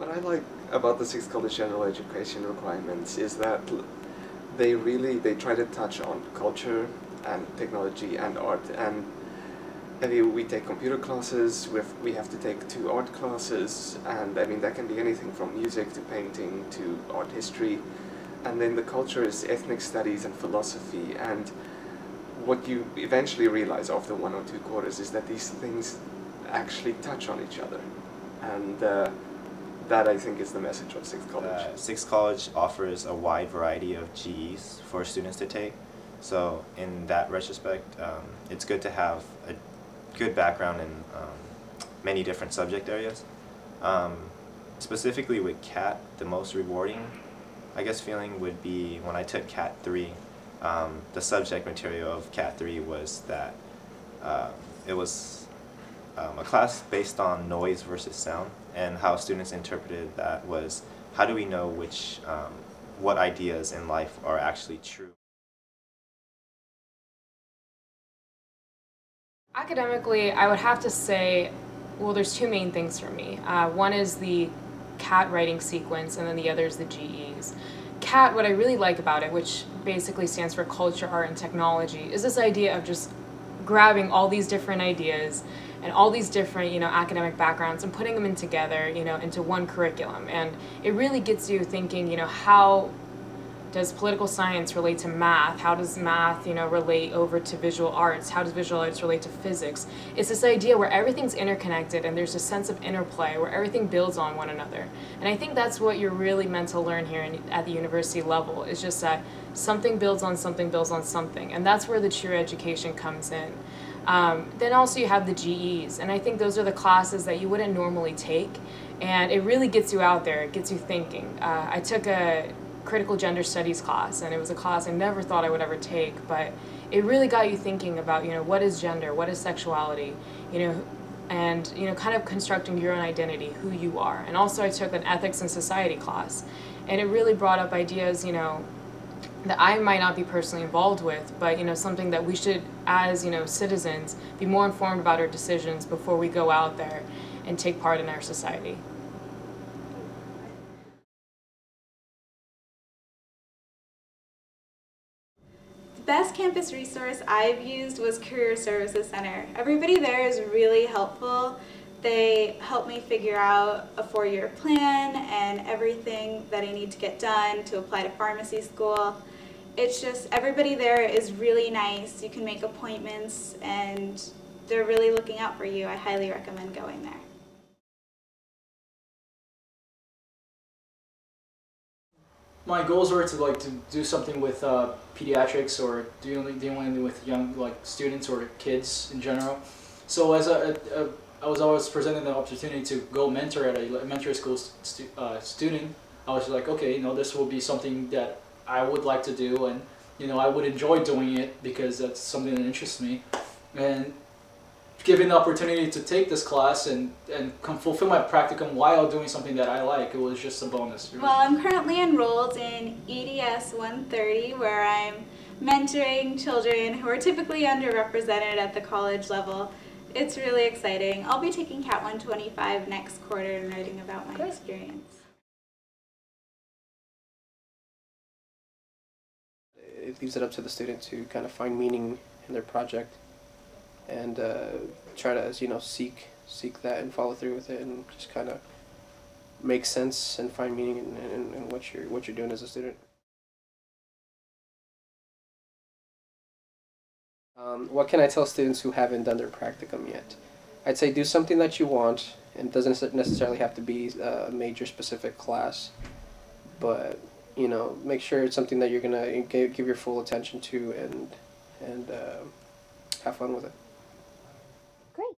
What I like about the 6th College General Education requirements is that they try to touch on culture and technology and art. And I mean, we take computer classes, we have to take 2 art classes, and I mean that can be anything from music to painting to art history. And then the culture is ethnic studies and philosophy. And what you eventually realize after 1 or 2 quarters is that these things actually touch on each other. And that, I think, is the message of 6th College. 6th College offers a wide variety of GEs for students to take. So in that retrospect, it's good to have a good background in many different subject areas. Specifically with CAT, the most rewarding, I guess, feeling would be when I took CAT 3. The subject material of CAT 3 was that it was a class based on noise versus sound, and how students interpreted that was, how do we know what ideas in life are actually true? Academically, I would have to say, well, there's 2 main things for me. One is the CAT writing sequence, and then the other is the GEs. CAT, what I really like about it, which basically stands for Culture, Art, and Technology, is this idea of just grabbing all these different ideas and all these different, academic backgrounds and putting them in together, into one curriculum. And it really gets you thinking, how does political science relate to math? How does math, relate over to visual arts? How does visual arts relate to physics? It's this idea where everything's interconnected and there's a sense of interplay where everything builds on one another. And I think that's what you're really meant to learn here at the university level. It's just that something builds on something builds on something. And that's where the true education comes in. Then also you have the GEs. And I think those are the classes that you wouldn't normally take. And it really gets you out there. It gets you thinking. I took a critical gender studies class, and it was a class I never thought I would ever take, but it really got you thinking about, what is gender, what is sexuality, and, kind of constructing your own identity, who you are. And also I took an ethics and society class, and it really brought up ideas, that I might not be personally involved with, but, something that we should, as, citizens, be more informed about our decisions before we go out there and take part in our society. The best campus resource I've used was Career Services Center. Everybody there is really helpful. They help me figure out a 4-year plan and everything that I need to get done to apply to pharmacy school. It's just, everybody there is really nice. You can make appointments and they're really looking out for you. I highly recommend going there. My goals were to do something with pediatrics, or dealing with young students or kids in general. So as I was always presented the opportunity to go mentor at a elementary school student, I was like, okay, this will be something that I would like to do, and I would enjoy doing it because that's something that interests me. And given the opportunity to take this class and fulfill my practicum while doing something that I like, it was just a bonus. Well, I'm currently enrolled in EDS 130, where I'm mentoring children who are typically underrepresented at the college level. It's really exciting. I'll be taking CAT 125 next quarter and writing about my experience. It leaves it up to the student to kind of find meaning in their project, and try to seek that and follow through with it, and just kind of make sense and find meaning in what you're doing as a student. What can I tell students who haven't done their practicum yet? I'd say do something that you want, and it doesn't necessarily have to be a major specific class, but make sure it's something that you're gonna give your full attention to, and have fun with it.